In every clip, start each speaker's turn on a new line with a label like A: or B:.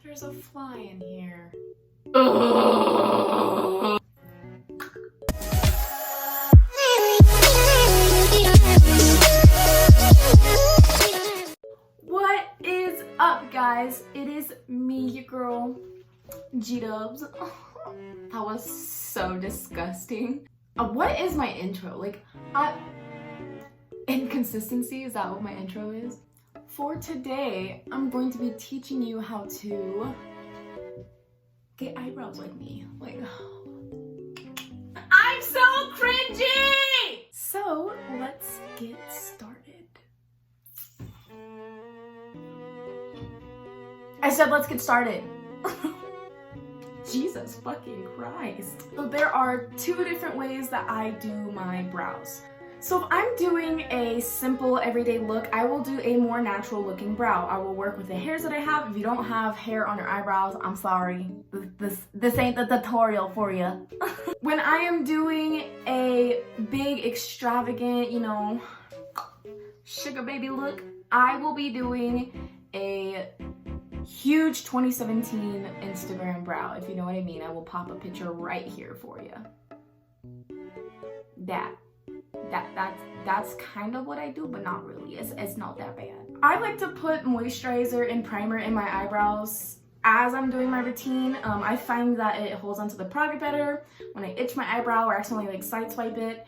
A: There's a fly in here. Ugh. What is up, guys? It is me, your girl, G-Dubs. That was so disgusting. What is my intro? Like, inconsistency, is that what my intro is? For today, I'm going to be teaching you how to get eyebrows like me. Like, I'm so cringy! So, let's get started. I said let's get started. Jesus fucking Christ. So there are two different ways that I do my brows. So if I'm doing a simple everyday look, I will do a more natural looking brow. I will work with the hairs that I have. If you don't have hair on your eyebrows, I'm sorry. This ain't the tutorial for you. When I am doing a big, extravagant, you know, sugar baby look, I will be doing a huge 2017 Instagram brow, if you know what I mean. I will pop a picture right here for you. That's kind of what I do, but not really. It's not that bad. I like to put moisturizer and primer in my eyebrows as I'm doing my routine. I find that it holds onto the product better. When I itch my eyebrow or accidentally like side swipe it,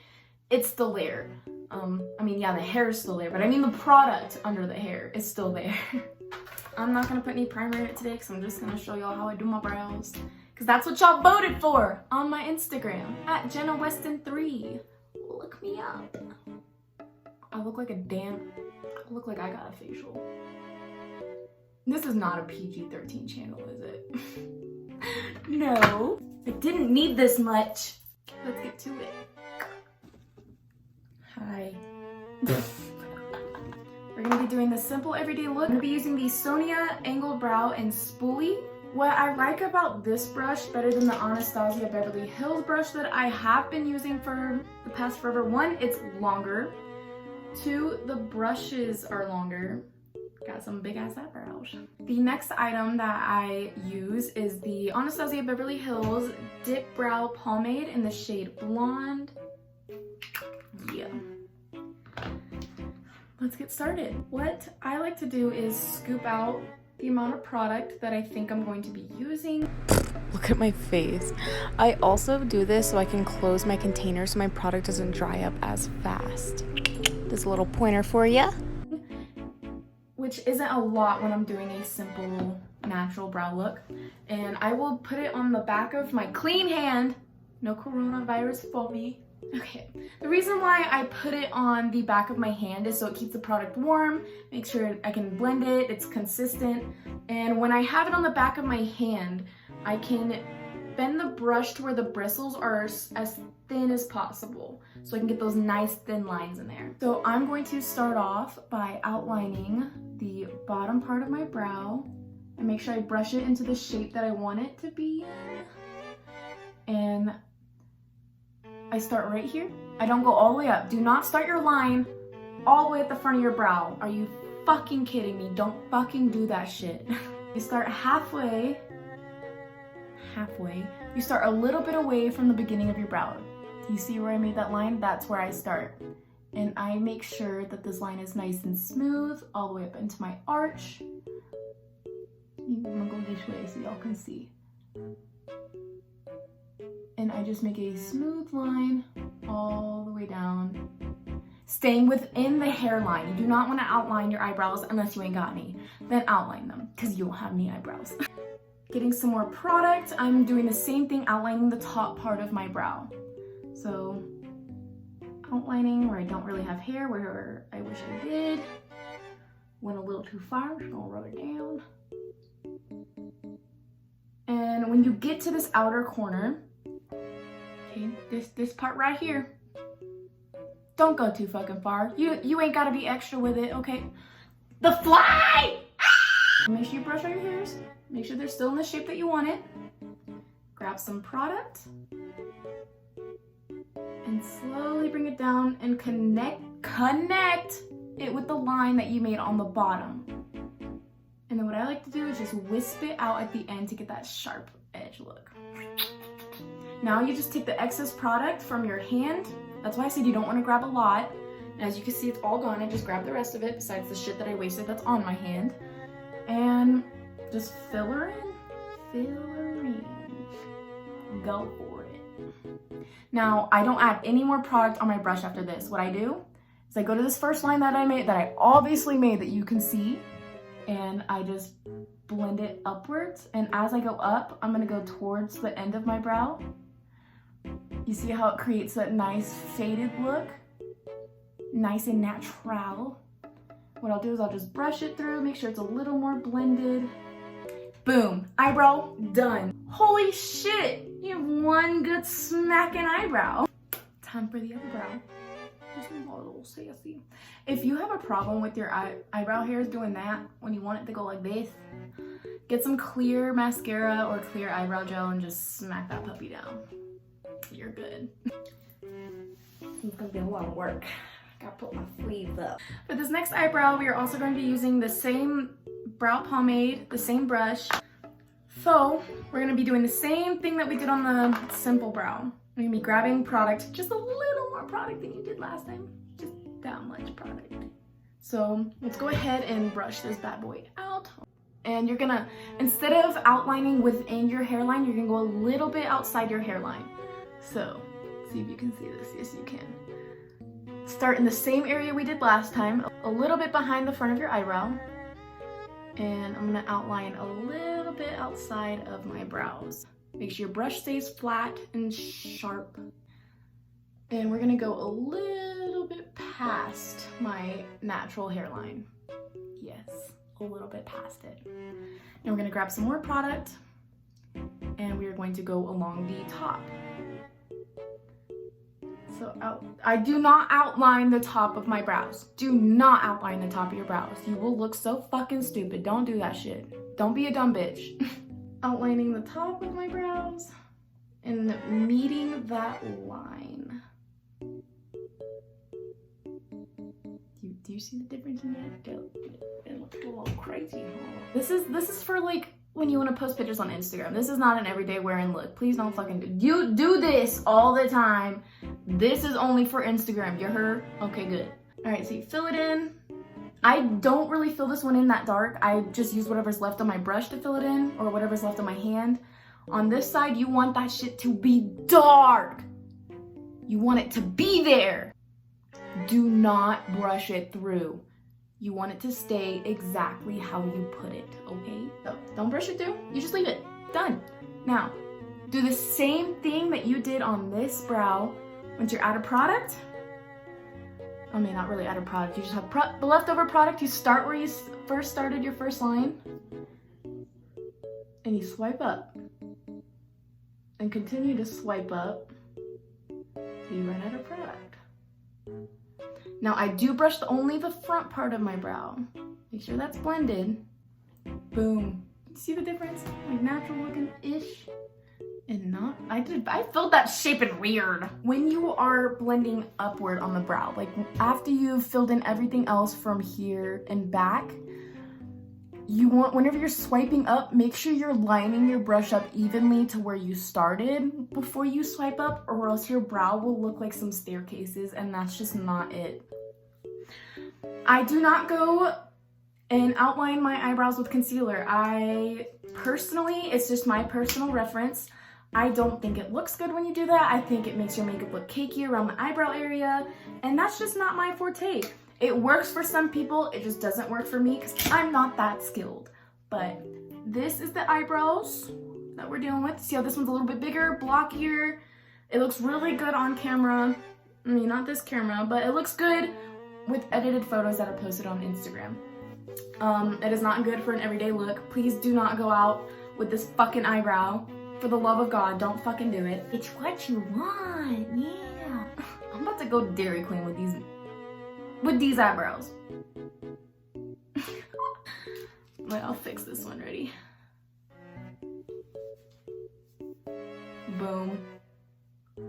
A: it's still there. I mean, yeah, the hair is still there, but I mean the product under the hair is still there. I'm not gonna put any primer in it today because I'm just gonna show y'all how I do my brows. Because that's what y'all voted for on my Instagram at JennaWeston3. Look me up. I look like I look like I got a facial. This is not a PG-13 channel, is it? No. I didn't need this much. Let's get to it. Hi. We're gonna be doing the simple everyday look. I'm gonna be using the Sonia Angled Brow in Spooly. What I like about this brush better than the Anastasia Beverly Hills brush that I have been using for the past forever, one, it's longer. Two, the brushes are longer. Got some big ass eyebrows. The next item that I use is the Anastasia Beverly Hills Dip Brow Pomade in the shade Blonde. Yeah. Let's get started. What I like to do is scoop out the amount of product that I think I'm going to be using.
B: Look at my face. I also do this so I can close my container so my product doesn't dry up as fast. This little pointer for you.
A: Which isn't a lot when I'm doing a simple natural brow look. And I will put it on the back of my clean hand. No coronavirus for me. Okay, the reason why I put it on the back of my hand is so it keeps the product warm, make sure I can blend it, it's consistent. And when I have it on the back of my hand, I can bend the brush to where the bristles are as thin as possible, so I can get those nice thin lines in there. So I'm going to start off by outlining the bottom part of my brow and make sure I brush it into the shape that I want it to be in. And I start right here. I don't go all the way up. Do not start your line all the way at the front of your brow. Are you fucking kidding me? Don't fucking do that shit. You start halfway. You start a little bit away from the beginning of your brow. You see where I made that line? That's where I start. And I make sure that this line is nice and smooth all the way up into my arch. I'm gonna go this way so y'all can see. And I just make a smooth line all the way down, staying within the hairline. You do not want to outline your eyebrows unless you ain't got any. Then outline them, because you don't have any eyebrows. Getting some more product, I'm doing the same thing, outlining the top part of my brow. So, outlining where I don't really have hair, where I wish I did. Went a little too far, just gonna rub it down. And when you get to this outer corner, okay, this part right here, don't go too fucking far. You ain't gotta be extra with it, okay? The fly! Ah! Make sure you brush out your hairs. Make sure they're still in the shape that you want it. Grab some product. And slowly bring it down and connect it with the line that you made on the bottom. And then what I like to do is just wisp it out at the end to get that sharp edge look. Now you just take the excess product from your hand. That's why I said you don't want to grab a lot. And as you can see, it's all gone. I just grabbed the rest of it besides the shit that I wasted that's on my hand. And just fill her in. Fill her in. Go for it. Now, I don't add any more product on my brush after this. What I do is I go to this first line that I made, that I obviously made that you can see, and I just blend it upwards. And as I go up, I'm gonna go towards the end of my brow. You see how it creates that nice faded look? Nice and natural. What I'll do is I'll just brush it through, make sure it's a little more blended. Boom, eyebrow done. Holy shit, you have one good smacking eyebrow. Time for the other brow. This one's a little sassy. If you have a problem with your eyebrow hairs doing that, when you want it to go like this, get some clear mascara or clear eyebrow gel and just smack that puppy down. You're good. It's gonna be a lot of work. Gotta put my sleeves up. For this next eyebrow, we are also going to be using the same brow pomade, the same brush. So we're gonna be doing the same thing that we did on the simple brow. We're gonna be grabbing product, just a little more product than you did last time. Just that much product. So let's go ahead and brush this bad boy out. And you're gonna, instead of outlining within your hairline, you're gonna go a little bit outside your hairline. So, see if you can see this. Yes, you can. Start in the same area we did last time, a little bit behind the front of your eyebrow. And I'm gonna outline a little bit outside of my brows. Make sure your brush stays flat and sharp. And we're gonna go a little bit past my natural hairline. Yes, a little bit past it. And we're gonna grab some more product and we are going to go along the top. So I do not outline the top of my brows. Do not outline the top of your brows. You will look so fucking stupid. Don't do that shit. Don't be a dumb bitch. Outlining the top of my brows and meeting that line. Do you see the difference in that? It looks a little crazy, huh? This is for like when you want to post pictures on Instagram. This is not an everyday wearing look. Please don't fucking do. You do this all the time. This is only for Instagram. You heard? Okay, good. All right, so you fill it in. I don't really fill this one in that dark. I just use whatever's left on my brush to fill it in, or whatever's left on my hand. On this side, you want that shit to be dark. You want it to be there. Do not brush it through. You want it to stay exactly how you put it, okay? So don't brush it through, you just leave it. Done. Now, do the same thing that you did on this brow. Once you're out of product, I mean, not really out of product, you just have the leftover product. You start where you first started your first line, and you swipe up, and continue to swipe up till you run out of product. Now, I do brush only the front part of my brow. Make sure that's blended. Boom. See the difference? Like natural looking-ish. And not, I filled that shape in weird. When you are blending upward on the brow, like after you've filled in everything else from here and back, you want, whenever you're swiping up, make sure you're lining your brush up evenly to where you started before you swipe up, or else your brow will look like some staircases, and that's just not it. I do not go and outline my eyebrows with concealer. I personally, it's just my personal reference, I don't think it looks good when you do that. I think it makes your makeup look cakey around the eyebrow area, and that's just not my forte. It works for some people, it just doesn't work for me because I'm not that skilled. But this is the eyebrows that we're dealing with. See how this one's a little bit bigger, blockier. It looks really good on camera. I mean, not this camera, but it looks good with edited photos that are posted on Instagram. It is not good for an everyday look. Please do not go out with this fucking eyebrow. For the love of God, don't fucking do it. It's what you want, yeah. I'm about to go Dairy Queen with these eyebrows. Wait, I'll fix this one. Ready? Boom.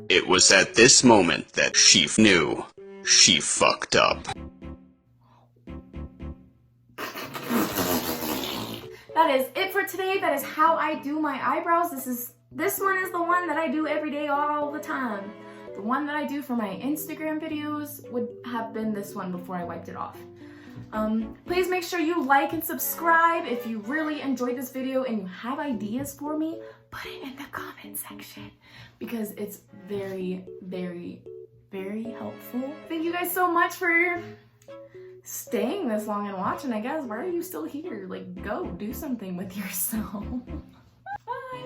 C: It was at this moment that she knew she fucked up.
A: day. That is how I do my eyebrows. This one is the one that I do every day all the time. The one that I do for my Instagram videos would have been this one before I wiped it off. Please make sure you like and subscribe. If you really enjoyed this video and you have ideas for me, put it in the comment section because it's very, very, very helpful. Thank you guys so much for staying this long and watching. I guess, why are you still here? Like, go do something with yourself. Bye.